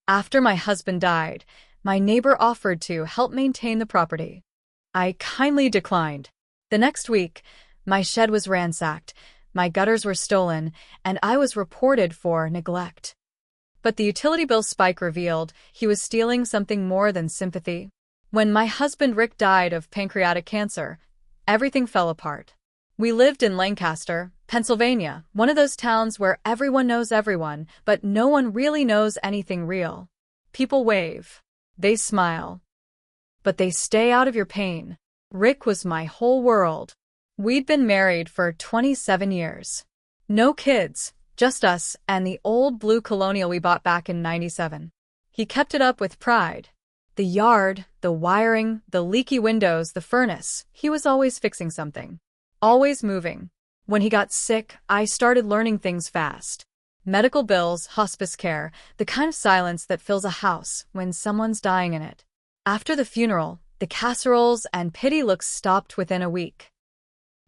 After my husband died, my neighbor offered to help maintain the property. I kindly declined. The next week, my shed was ransacked, my gutters were stolen, and I was reported for neglect. But the utility bill spike revealed he was stealing something more than sympathy. When my husband Rick died of pancreatic cancer, everything fell apart. We lived in Lancaster, Pennsylvania, one of those towns where everyone knows everyone, but no one really knows anything real. People wave. They smile. But they stay out of your pain. Rick was my whole world. We'd been married for 27 years. No kids, just us and the old blue Colonial we bought back in '97. He kept it up with pride. The yard, the wiring, the leaky windows, the furnace, he was always fixing something. Always moving. When he got sick, I started learning things fast. Medical bills, hospice care, the kind of silence that fills a house when someone's dying in it. After the funeral, the casseroles and pity looks stopped within a week.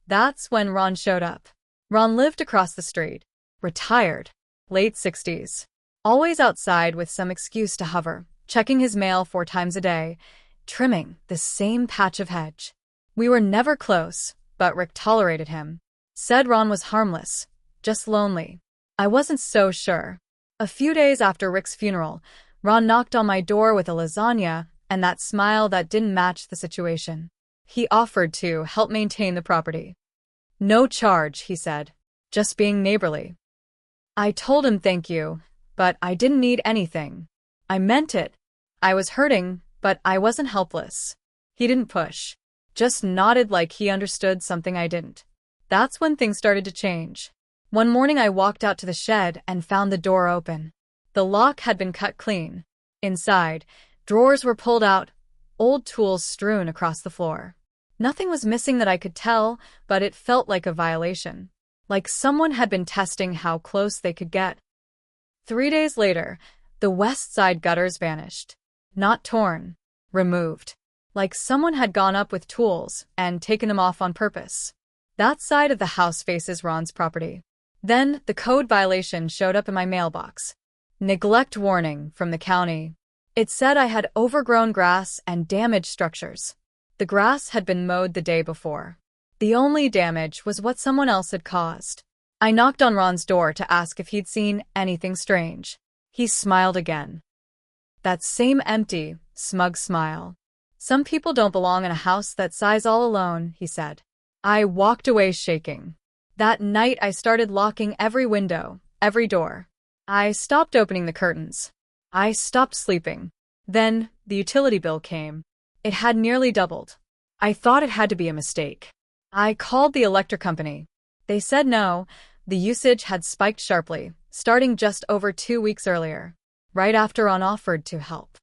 That's when Ron showed up. Ron lived across the street. Retired. Late 60s. Always outside with some excuse to hover, checking his mail 4 times a day, trimming the same patch of hedge. We were never close, but Rick tolerated him. Said Ron was harmless, just lonely. I wasn't so sure. A few days after Rick's funeral, Ron knocked on my door with a lasagna and that smile that didn't match the situation. He offered to help maintain the property. No charge, he said. Just being neighborly. I told him thank you, but I didn't need anything. I meant it. I was hurting, but I wasn't helpless. He didn't push. Just nodded like he understood something I didn't. That's when things started to change. One morning I walked out to the shed and found the door open. The lock had been cut clean. Inside, drawers were pulled out, old tools strewn across the floor. Nothing was missing that I could tell, but it felt like a violation. Like someone had been testing how close they could get. 3 days later, the west side gutters vanished. Not torn. Removed. Like someone had gone up with tools and taken them off on purpose. That side of the house faces Ron's property. Then, the code violation showed up in my mailbox. Neglect warning from the county. It said I had overgrown grass and damaged structures. The grass had been mowed the day before. The only damage was what someone else had caused. I knocked on Ron's door to ask if he'd seen anything strange. He smiled again. That same empty, smug smile. Some people don't belong in a house that size all alone, he said. I walked away shaking. That night I started locking every window, every door. I stopped opening the curtains. I stopped sleeping. Then, the utility bill came. It had nearly doubled. I thought it had to be a mistake. I called the electric company. They said no, the usage had spiked sharply, starting just over 2 weeks earlier, right after Ron offered to help.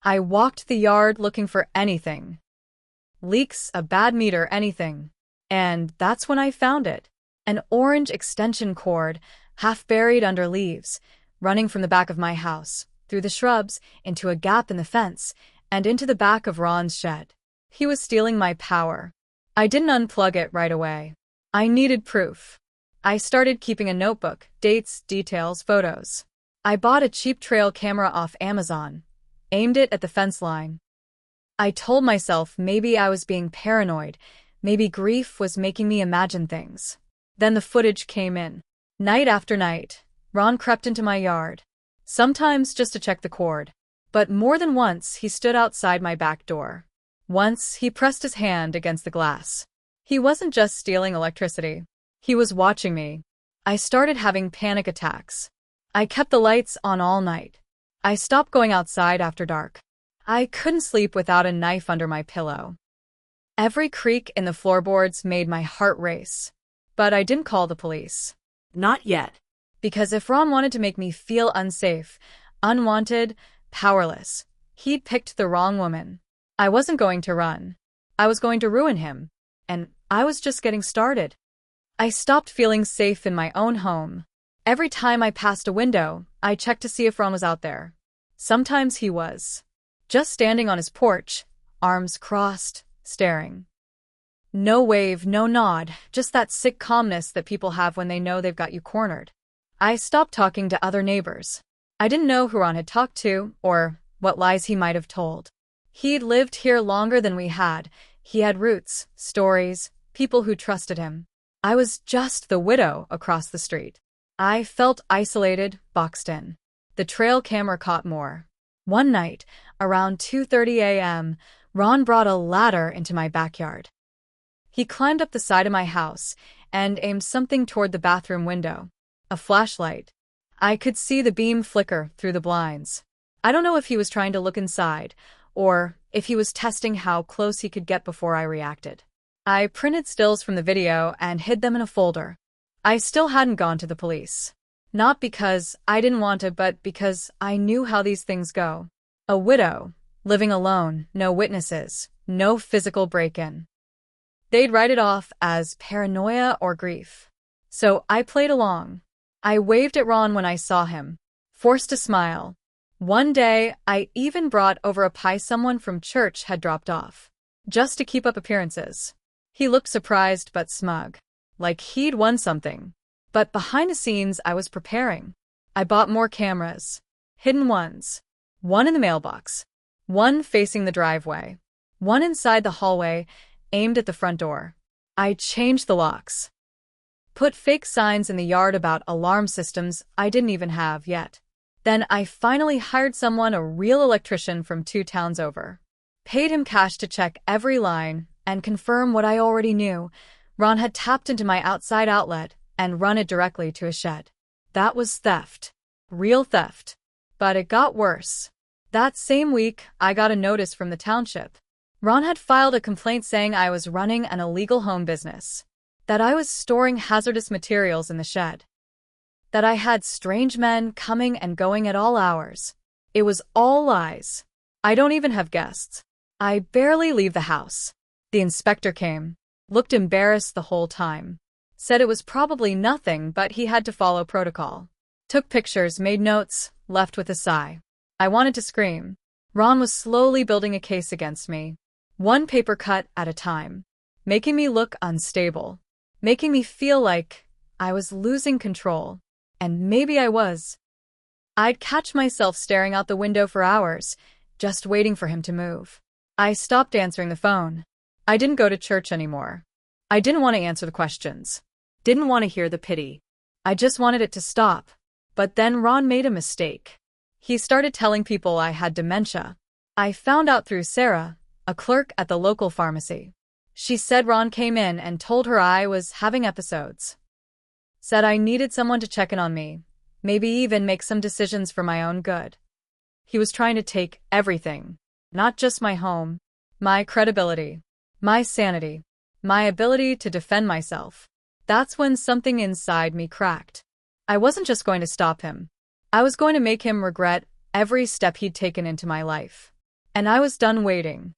I walked the yard looking for anything. Leaks, a bad meter, anything. And that's when I found it. An orange extension cord, half buried under leaves, running from the back of my house, through the shrubs, into a gap in the fence, and into the back of Ron's shed. He was stealing my power. I didn't unplug it right away. I needed proof. I started keeping a notebook, dates, details, photos. I bought a cheap trail camera off Amazon, aimed it at the fence line. I told myself maybe I was being paranoid, maybe grief was making me imagine things. Then the footage came in. Night after night, Ron crept into my yard. Sometimes just to check the cord. But more than once he stood outside my back door. Once he pressed his hand against the glass. He wasn't just stealing electricity. He was watching me. I started having panic attacks. I kept the lights on all night. I stopped going outside after dark. I couldn't sleep without a knife under my pillow. Every creak in the floorboards made my heart race. But I didn't call the police. Not yet. Because if Ron wanted to make me feel unsafe, unwanted, powerless, he'd picked the wrong woman. I wasn't going to run. I was going to ruin him. And I was just getting started. I stopped feeling safe in my own home. Every time I passed a window, I checked to see if Ron was out there. Sometimes he was. Just standing on his porch, arms crossed, staring. No wave, no nod, just that sick calmness that people have when they know they've got you cornered. I stopped talking to other neighbors. I didn't know who Ron had talked to or what lies he might have told. He'd lived here longer than we had. He had roots, stories, people who trusted him. I was just the widow across the street. I felt isolated, boxed in. The trail camera caught more. One night, around 2:30 a.m., Ron brought a ladder into my backyard. He climbed up the side of my house and aimed something toward the bathroom window. A flashlight. I could see the beam flicker through the blinds. I don't know if he was trying to look inside, or if he was testing how close he could get before I reacted. I printed stills from the video and hid them in a folder. I still hadn't gone to the police. Not because I didn't want to, but because I knew how these things go. A widow, living alone, no witnesses, no physical break-in. They'd write it off as paranoia or grief. So I played along. I waved at Ron when I saw him, forced a smile. One day, I even brought over a pie someone from church had dropped off, just to keep up appearances. He looked surprised but smug, like he'd won something. But behind the scenes, I was preparing. I bought more cameras, hidden ones. One in the mailbox, one facing the driveway, one inside the hallway, aimed at the front door. I changed the locks. Put fake signs in the yard about alarm systems I didn't even have yet. Then I finally hired someone, a real electrician from 2 towns over. Paid him cash to check every line and confirm what I already knew. Ron had tapped into my outside outlet and run it directly to a shed. That was theft. Real theft. But it got worse. That same week, I got a notice from the township. Ron had filed a complaint saying I was running an illegal home business, that I was storing hazardous materials in the shed, that I had strange men coming and going at all hours. It was all lies. I don't even have guests. I barely leave the house. The inspector came, looked embarrassed the whole time, said it was probably nothing but he had to follow protocol. Took pictures, made notes, left with a sigh. I wanted to scream. Ron was slowly building a case against me, one paper cut at a time, making me look unstable, making me feel like I was losing control. And maybe I was. I'd catch myself staring out the window for hours, just waiting for him to move. I stopped answering the phone. I didn't go to church anymore. I didn't want to answer the questions. Didn't want to hear the pity. I just wanted it to stop. But then Ron made a mistake. He started telling people I had dementia. I found out through Sarah, a clerk at the local pharmacy. She said Ron came in and told her I was having episodes. Said I needed someone to check in on me, maybe even make some decisions for my own good. He was trying to take everything, not just my home, my credibility, my sanity, my ability to defend myself. That's when something inside me cracked. I wasn't just going to stop him. I was going to make him regret every step he'd taken into my life. And I was done waiting.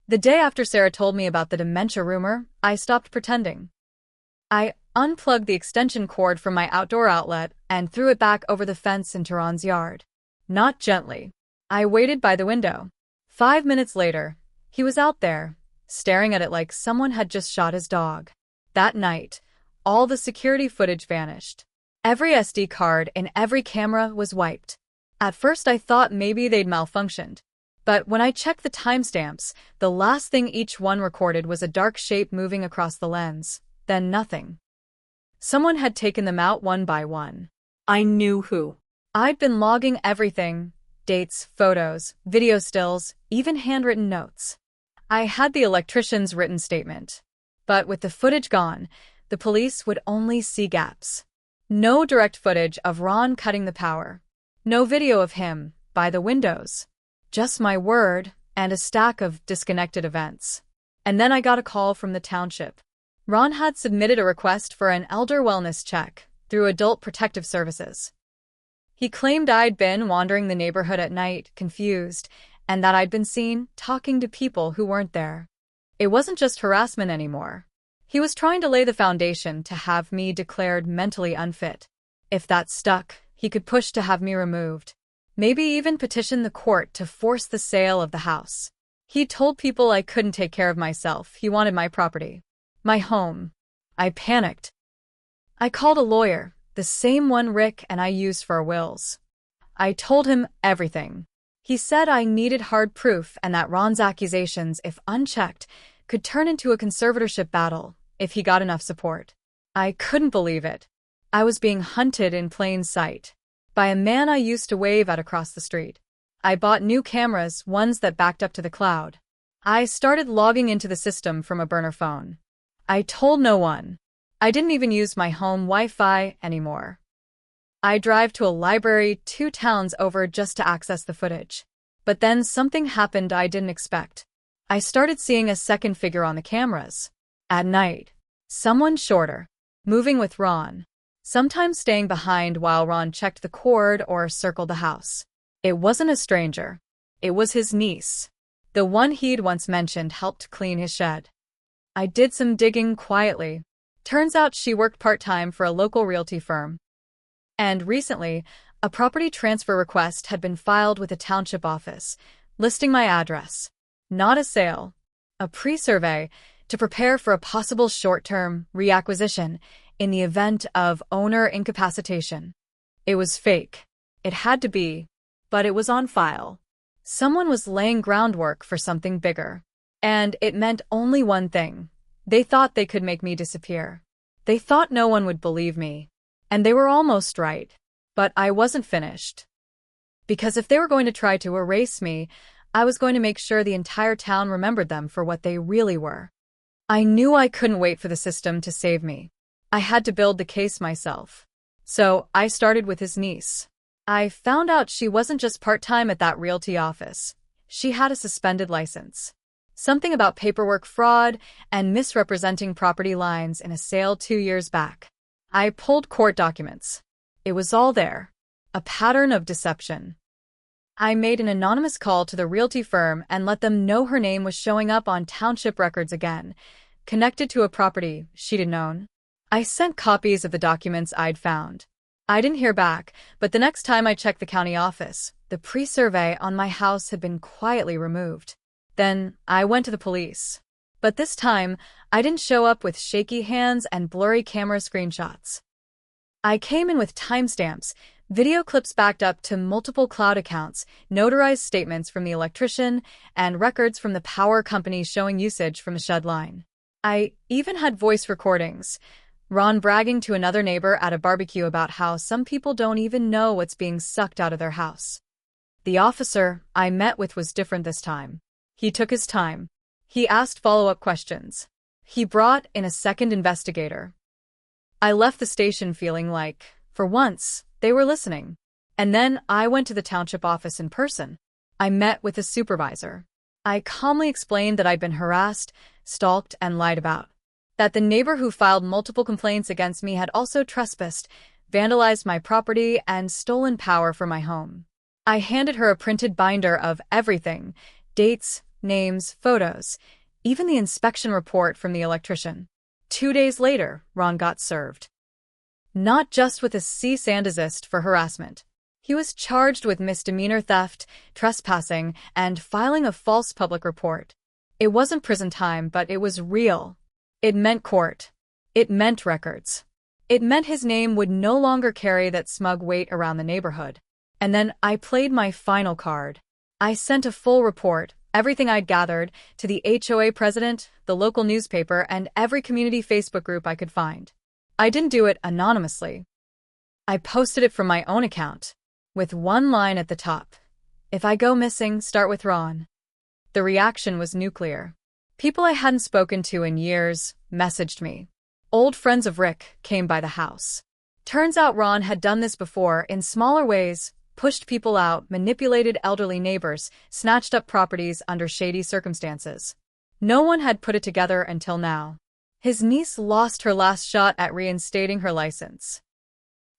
The day after Sarah told me about the dementia rumor, I stopped pretending. I unplugged the extension cord from my outdoor outlet and threw it back over the fence into Ron's yard. Not gently. I waited by the window. 5 minutes later, he was out there, staring at it like someone had just shot his dog. That night, all the security footage vanished. Every SD card in every camera was wiped. At first I thought maybe they'd malfunctioned. But when I checked the timestamps, the last thing each one recorded was a dark shape moving across the lens. Then nothing. Someone had taken them out one by one. I knew who. I'd been logging everything: dates, photos, video stills, even handwritten notes. I had the electrician's written statement. But with the footage gone, the police would only see gaps. No direct footage of Ron cutting the power. No video of him by the windows. Just my word and a stack of disconnected events. And then I got a call from the township. Ron had submitted a request for an elder wellness check through Adult Protective Services. He claimed I'd been wandering the neighborhood at night, confused, and that I'd been seen talking to people who weren't there. It wasn't just harassment anymore. He was trying to lay the foundation to have me declared mentally unfit. If that stuck, he could push to have me removed. Maybe even petition the court to force the sale of the house. He told people I couldn't take care of myself. He wanted my property. My home. I panicked. I called a lawyer, the same one Rick and I used for our wills. I told him everything. He said I needed hard proof and that Ron's accusations, if unchecked, could turn into a conservatorship battle if he got enough support. I couldn't believe it. I was being hunted in plain sight by a man I used to wave at across the street. I bought new cameras, ones that backed up to the cloud. I started logging into the system from a burner phone. I told no one. I didn't even use my home Wi-Fi anymore. I drive to a library 2 towns over just to access the footage. But then something happened I didn't expect. I started seeing a second figure on the cameras. At night. Someone shorter. Moving with Ron. Sometimes staying behind while Ron checked the cord or circled the house. It wasn't a stranger. It was his niece. The one he'd once mentioned helped clean his shed. I did some digging quietly. Turns out she worked part-time for a local realty firm. And recently, a property transfer request had been filed with the township office, listing my address. Not a sale. A pre-survey to prepare for a possible short-term reacquisition in the event of owner incapacitation. It was fake. It had to be, but it was on file. Someone was laying groundwork for something bigger. And it meant only one thing. They thought they could make me disappear. They thought no one would believe me. And they were almost right. But I wasn't finished. Because if they were going to try to erase me, I was going to make sure the entire town remembered them for what they really were. I knew I couldn't wait for the system to save me. I had to build the case myself. So I started with his niece. I found out she wasn't just part-time at that realty office. She had a suspended license. Something about paperwork fraud and misrepresenting property lines in a sale 2 years back. I pulled court documents. It was all there. A pattern of deception. I made an anonymous call to the realty firm and let them know her name was showing up on township records again, connected to a property she'd known. I sent copies of the documents I'd found. I didn't hear back, but the next time I checked the county office, the pre-survey on my house had been quietly removed. Then I went to the police. But this time, I didn't show up with shaky hands and blurry camera screenshots. I came in with timestamps, video clips backed up to multiple cloud accounts, notarized statements from the electrician, and records from the power company showing usage from the shed line. I even had voice recordings. Ron bragging to another neighbor at a barbecue about how some people don't even know what's being sucked out of their house. The officer I met with was different this time. He took his time. He asked follow-up questions. He brought in a second investigator. I left the station feeling like, for once, they were listening. And then I went to the township office in person. I met with the supervisor. I calmly explained that I'd been harassed, stalked, and lied about. That the neighbor who filed multiple complaints against me had also trespassed, vandalized my property, and stolen power from my home. I handed her a printed binder of everything: dates, names, photos, even the inspection report from the electrician. 2 days later, Ron got served. Not just with a cease and desist for harassment. He was charged with misdemeanor theft, trespassing, and filing a false public report. It wasn't prison time, but it was real. It meant court. It meant records. It meant his name would no longer carry that smug weight around the neighborhood. And then I played my final card. I sent a full report, everything I'd gathered, to the HOA president, the local newspaper, and every community Facebook group I could find. I didn't do it anonymously. I posted it from my own account, with one line at the top: "If I go missing, start with Ron." The reaction was nuclear. People I hadn't spoken to in years messaged me. Old friends of Rick came by the house. Turns out Ron had done this before in smaller ways: pushed people out, manipulated elderly neighbors, snatched up properties under shady circumstances. No one had put it together until now. His niece lost her last shot at reinstating her license.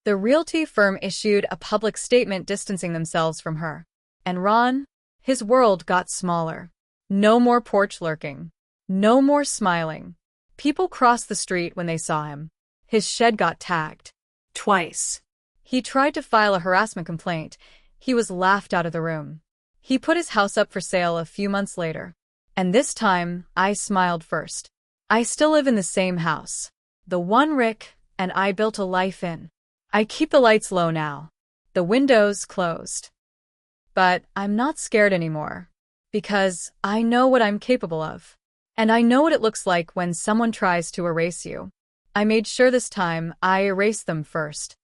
The realty firm issued a public statement distancing themselves from her. And Ron? His world got smaller. No more porch lurking. No more smiling. People crossed the street when they saw him. His shed got tagged. Twice. He tried to file a harassment complaint. He was laughed out of the room. He put his house up for sale a few months later. And this time, I smiled first. I still live in the same house. The one Rick and I built a life in. I keep the lights low now. The windows closed. But I'm not scared anymore, because I know what I'm capable of. And I know what it looks like when someone tries to erase you. I made sure this time I erased them first.